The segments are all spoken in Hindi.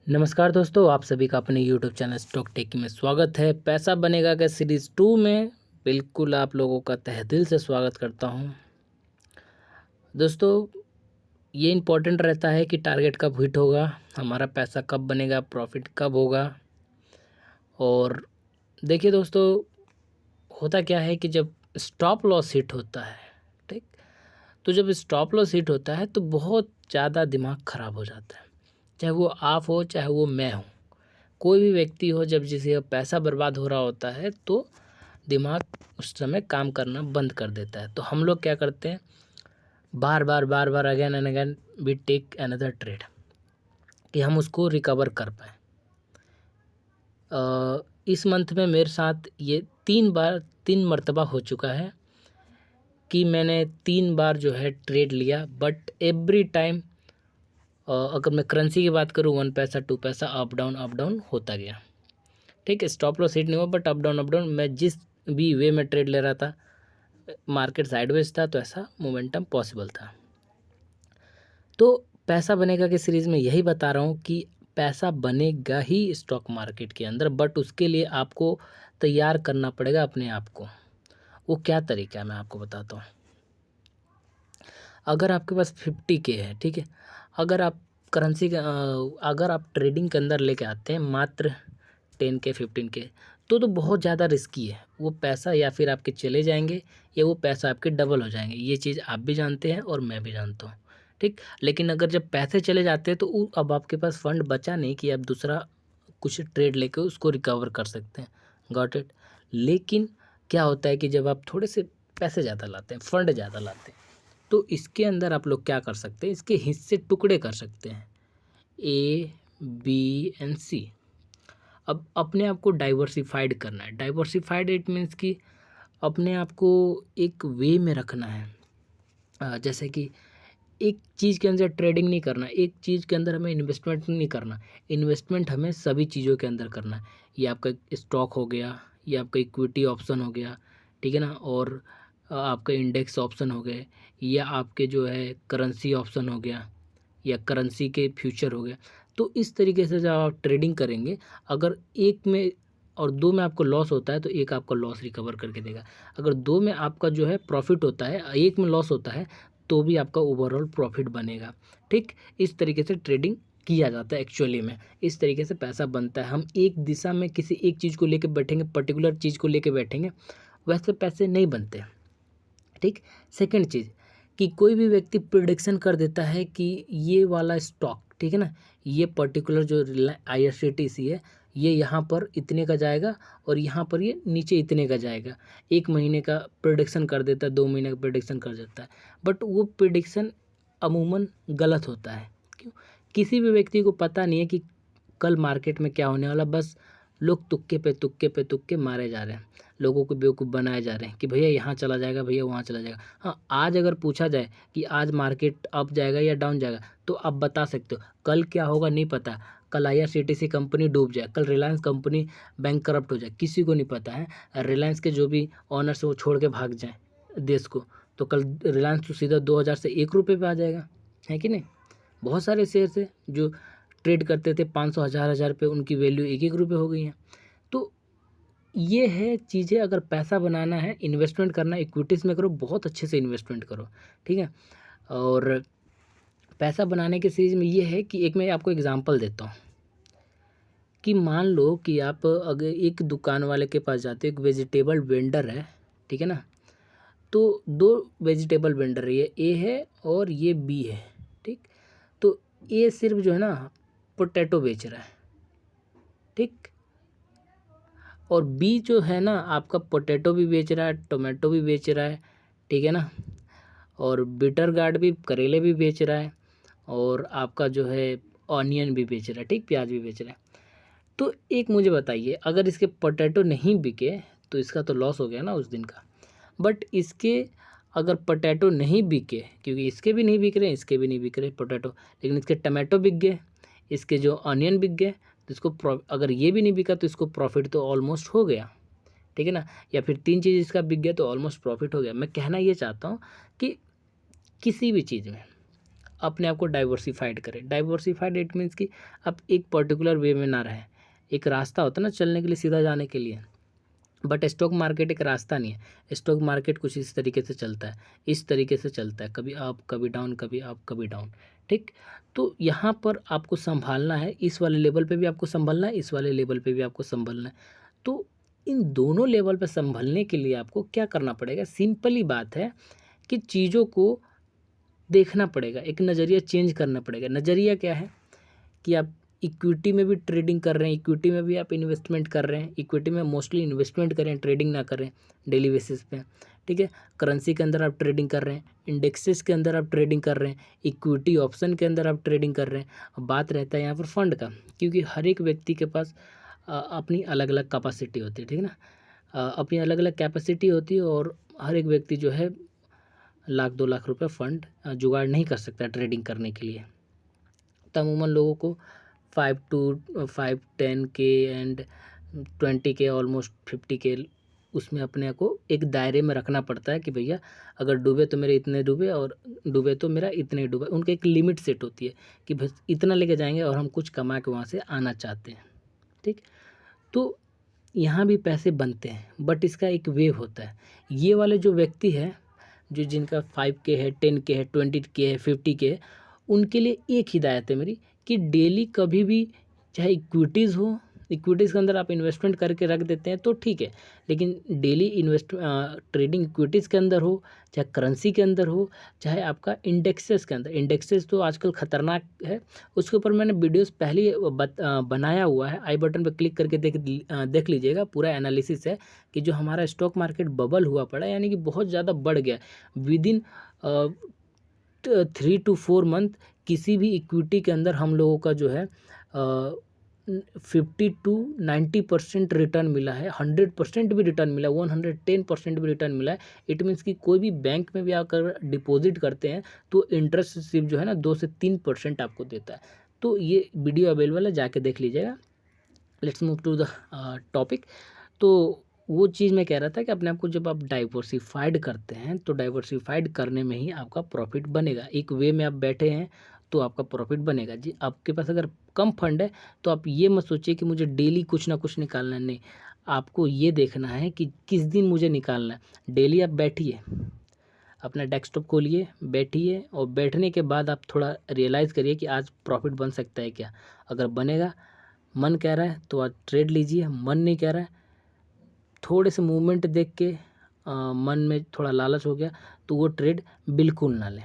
नमस्कार दोस्तों, आप सभी का अपने यूट्यूब चैनल स्टॉक टेकिंग में स्वागत है। पैसा बनेगा का सीरीज़ 2 में बिल्कुल आप लोगों का तहे दिल से स्वागत करता हूं। दोस्तों, ये इम्पोर्टेंट रहता है कि टारगेट कब हिट होगा, हमारा पैसा कब बनेगा, प्रॉफिट कब होगा। और देखिए दोस्तों, होता क्या है कि जब स्टॉप लॉस हिट होता है, ठीक, तो जब स्टॉप लॉस हिट होता है तो बहुत ज़्यादा दिमाग ख़राब हो जाता है। चाहे वो आप हो, चाहे वो मैं हूँ, कोई भी व्यक्ति हो, जब जिसे पैसा बर्बाद हो रहा होता है तो दिमाग उस समय काम करना बंद कर देता है। तो हम लोग क्या करते हैं, बार बार again and again we take another trade कि हम उसको रिकवर कर पाएँ। इस मंथ में मेरे साथ ये 3 मर्तबा हो चुका है कि मैंने 3 बार जो है ट्रेड लिया, बट एवरी टाइम अगर मैं करेंसी की बात करूँ 1 पैसा 2 पैसा अप डाउन होता गया। ठीक है, स्टॉप लॉस हिट नहीं हुआ, बट अप डाउन मैं जिस भी वे में ट्रेड ले रहा था, मार्केट साइडवेज था तो ऐसा मोमेंटम पॉसिबल था। तो पैसा बनेगा की सीरीज़ में यही बता रहा हूँ कि पैसा बनेगा ही स्टॉक मार्केट के अंदर, बट उसके लिए आपको तैयार करना पड़ेगा अपने आप को। वो क्या तरीका है मैं आपको बताता हूँ। अगर आपके पास 50K है, ठीक है, अगर आप करेंसी का अगर आप ट्रेडिंग के अंदर लेके आते हैं मात्र 10K 15K, तो बहुत ज़्यादा रिस्की है। वो पैसा या फिर आपके चले जाएंगे या वो पैसा आपके डबल हो जाएंगे। ये चीज़ आप भी जानते हैं और मैं भी जानता हूँ, ठीक। लेकिन अगर जब पैसे चले जाते हैं तो अब आपके पास फंड बचा नहीं कि आप दूसरा कुछ ट्रेड लेके उसको रिकवर कर सकते हैं। Got it. लेकिन क्या होता है कि जब आप थोड़े से पैसे ज़्यादा लाते हैं, फंड ज़्यादा लाते हैं, तो इसके अंदर आप लोग क्या कर सकते हैं, इसके हिस्से टुकड़े कर सकते हैं, A, B एंड C। अब अपने आप को डाइवर्सिफाइड करना है। डाइवर्सिफाइड इट मीन्स कि अपने आप को एक वे में रखना है। जैसे कि एक चीज़ के अंदर ट्रेडिंग नहीं करना, एक चीज़ के अंदर हमें इन्वेस्टमेंट नहीं करना। इन्वेस्टमेंट हमें सभी चीज़ों के अंदर करना है। ये आपका स्टॉक हो गया, ये आपका इक्विटी ऑप्शन हो गया, ठीक है ना, और आपका इंडेक्स ऑप्शन हो गए, या आपके जो है करेंसी ऑप्शन हो गया, या करेंसी के फ्यूचर हो गया। तो इस तरीके से जब आप ट्रेडिंग करेंगे, अगर एक में और 2 में आपको लॉस होता है तो एक आपका लॉस रिकवर करके देगा। अगर 2 में आपका जो है प्रॉफिट होता है, एक में लॉस होता है, तो भी आपका ओवरऑल प्रॉफिट बनेगा। ठीक, इस तरीके से ट्रेडिंग किया जाता है एक्चुअली में। इस तरीके से पैसा बनता है। हम एक दिशा में किसी एक चीज़ को लेके बैठेंगे, पर्टिकुलर चीज़ को लेके बैठेंगे, वैसे पैसे नहीं बनते। ठीक। सेकंड चीज़ कि कोई भी व्यक्ति प्रिडिक्शन कर देता है कि ये वाला स्टॉक, ठीक है ना, ये पर्टिकुलर जो IRCTC है, ये यहाँ पर इतने का जाएगा और यहाँ पर ये नीचे इतने का जाएगा। 1 महीने का प्रिडिक्शन कर देता है, 2 महीने का प्रिडिक्शन कर देता है, बट वो प्रिडिक्शन अमूमन गलत होता है। क्यों? किसी भी व्यक्ति को पता नहीं है कि कल मार्केट में क्या होने वाला। बस लोग तुक्के मारे जा रहे हैं, लोगों को बेवकूफ़ बनाए जा रहे हैं कि भैया यहाँ चला जाएगा, भैया वहाँ चला जाएगा। हाँ, आज अगर पूछा जाए कि आज मार्केट अप जाएगा या डाउन जाएगा, तो आप बता सकते हो। कल क्या होगा नहीं पता। कल IRCTC कंपनी डूब जाए, कल रिलायंस कंपनी बैंक करप्ट हो जाए, किसी को नहीं पता है। रिलायंस के जो भी ऑनर्स है वो छोड़ के भाग जाए देश को, तो कल रिलायंस तो सीधा 2000 से 1 रुपये पे आ जाएगा, है कि नहीं। बहुत सारे शेयर्स है जो ट्रेड करते थे 500 हज़ार पे, उनकी वैल्यू 1 रुपये हो गई है। तो ये है चीज़ें। अगर पैसा बनाना है, इन्वेस्टमेंट करना है, इक्विटीज़ में करो, बहुत अच्छे से इन्वेस्टमेंट करो, ठीक है। और पैसा बनाने के सीरीज़ में ये है कि एक मैं आपको एग्जांपल देता हूँ कि मान लो कि आप अगर एक दुकान वाले के पास जाते हो, एक वेजिटेबल वेंडर है, ठीक है ना, तो 2 वेजिटेबल वेंडर है, ये A है और ये B है, ठीक। तो A सिर्फ जो है ना पोटैटो बेच रहा है, ठीक, और बी जो है ना आपका पोटैटो भी बेच रहा है, टोमेटो भी बेच रहा है, ठीक है ना, और बिटर गार्ड भी, करेले भी बेच रहा है, और आपका जो है ऑनियन भी बेच रहा है, ठीक, प्याज भी बेच रहा है। तो एक मुझे बताइए, अगर इसके पोटैटो नहीं बिके तो इसका तो लॉस हो गया ना उस दिन का। बट इसके अगर पोटैटो नहीं बिके, क्योंकि इसके भी नहीं बिक रहे, इसके भी नहीं बिक रहे पोटैटो, लेकिन इसके टमाटो बिक गए, इसके जो ऑनियन बिक गए, तो इसको अगर ये भी नहीं बिका तो इसको प्रॉफिट तो ऑलमोस्ट हो गया, ठीक है ना। या फिर 3 चीज़ इसका बिक गया तो ऑलमोस्ट प्रॉफिट हो गया। मैं कहना ये चाहता हूँ कि किसी भी चीज़ में अपने आप को डाइवर्सिफाइड करें। डाइवर्सिफाइड इट मीन्स कि आप एक पर्टिकुलर वे में ना रहें। एक रास्ता होता है ना चलने के लिए, सीधा जाने के लिए, बट स्टॉक मार्केट एक रास्ता नहीं है। स्टॉक मार्केट कुछ इस तरीके से चलता है, इस तरीके से चलता है, कभी अप कभी डाउन, कभी अप कभी डाउन, ठीक। तो यहाँ पर आपको संभालना है, इस वाले लेवल पे भी आपको संभलना है, इस वाले लेवल पे भी आपको संभलना है। तो इन दोनों लेवल पे संभलने के लिए आपको क्या करना पड़ेगा? सिंपल ही बात है कि चीज़ों को देखना पड़ेगा, एक नज़रिया चेंज करना पड़ेगा। नज़रिया क्या है कि आप इक्विटी में भी ट्रेडिंग कर रहे हैं, इक्विटी में भी आप इन्वेस्टमेंट कर रहे हैं, इक्विटी में मोस्टली इन्वेस्टमेंट करें, ट्रेडिंग ना करें डेली बेसिस पे, ठीक है। करेंसी के अंदर आप ट्रेडिंग कर रहे हैं, इंडेक्सेस के अंदर आप ट्रेडिंग कर रहे हैं, इक्विटी ऑप्शन के अंदर आप ट्रेडिंग कर रहे हैं। अब बात रहता है यहाँ पर फंड का, क्योंकि हर एक व्यक्ति के पास अपनी अलग अलग कैपेसिटी होती है, ठीक है ना। अपनी अलग अलग कैपेसिटी होती है और हर एक व्यक्ति जो है 1 लाख 2 लाख रुपए फंड जुगाड़ नहीं कर सकता ट्रेडिंग करने के लिए। तो अमूमन लोगों को 5 10 के एंड 20 के, ऑलमोस्ट 50 के, उसमें अपने को एक दायरे में रखना पड़ता है कि भैया अगर डूबे तो मेरे इतने डूबे और डूबे तो मेरा इतने डूबे। उनका एक लिमिट सेट होती है कि बस इतना लेके जाएंगे और हम कुछ कमा के वहाँ से आना चाहते हैं, ठीक। तो यहाँ भी पैसे बनते हैं, बट इसका एक वेव होता है। ये वाले जो व्यक्ति है, जो जिनका 5K है, 10K है, 20K है, 50K है, उनके लिए एक हिदायत है मेरी कि डेली कभी भी, चाहे इक्विटीज़ हो, इक्विटीज़ के अंदर आप इन्वेस्टमेंट करके रख देते हैं तो ठीक है, लेकिन डेली ट्रेडिंग इक्विटीज़ के अंदर हो, चाहे करेंसी के अंदर हो, चाहे आपका इंडेक्सेस के अंदर। इंडेक्सेस तो आजकल ख़तरनाक है, उसके ऊपर मैंने वीडियोस पहले ही बनाया हुआ है, आई बटन पर क्लिक करके देख लीजिएगा। पूरा एनालिसिस है कि जो हमारा स्टॉक मार्केट बबल हुआ पड़ा, यानी कि बहुत ज़्यादा बढ़ गया विदिन 3 to 4 मंथ। किसी भी इक्विटी के अंदर हम लोगों का जो है 50 to 90% रिटर्न मिला है, 100% भी रिटर्न मिला, 110% भी रिटर्न मिला है। इट मीन्स कि कोई भी बैंक में भी आकर डिपॉजिट करते हैं तो इंटरेस्ट सिर्फ जो है ना 2 से 3% आपको देता है। तो ये वीडियो अवेलेबल है, जाके देख लीजिएगा। Let's move to the topic. तो वो चीज़ मैं कह रहा था कि अपने आप को जब आप डाइवर्सिफाइड करते हैं तो डाइवर्सिफाइड करने में ही आपका प्रॉफिट बनेगा। एक वे में आप बैठे हैं तो आपका प्रॉफिट बनेगा जी। आपके पास अगर कम फंड है तो आप ये मत सोचिए कि मुझे डेली कुछ ना कुछ निकालना है, नहीं। आपको ये देखना है कि किस दिन मुझे निकालना है। डेली आप बैठिए, अपना डेस्कटॉप खोलिए, बैठिए, और बैठने के बाद आप थोड़ा रियलाइज़ करिए कि आज प्रॉफिट बन सकता है क्या। अगर बनेगा, मन कह रहा है तो आज ट्रेड लीजिए, मन नहीं कह रहा है, थोड़े से मूवमेंट देख के मन में थोड़ा लालच हो गया तो वो ट्रेड बिल्कुल ना लें,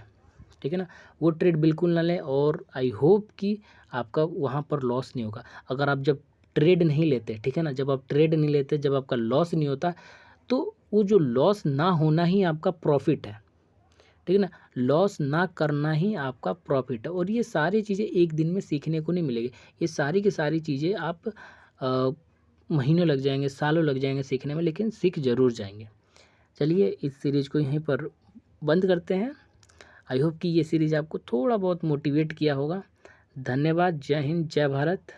ठीक है ना। वो ट्रेड बिल्कुल ना लें, और आई होप कि आपका वहाँ पर लॉस नहीं होगा। अगर आप जब ट्रेड नहीं लेते, ठीक है ना, जब आप ट्रेड नहीं लेते, जब आपका लॉस नहीं होता, तो वो जो लॉस ना होना ही आपका प्रॉफिट है, ठीक है ना। लॉस ना करना ही आपका प्रॉफिट है। और ये सारी चीज़ें एक दिन में सीखने को नहीं मिलेगी। ये सारी की सारी चीज़ें आप महीनों लग जाएंगे, सालों लग जाएंगे सीखने में, लेकिन सीख ज़रूर जाएंगे। चलिए इस सीरीज़ को यहीं पर बंद करते हैं। आई होप कि ये सीरीज़ आपको थोड़ा बहुत मोटिवेट किया होगा। धन्यवाद। जय हिंद, जय भारत।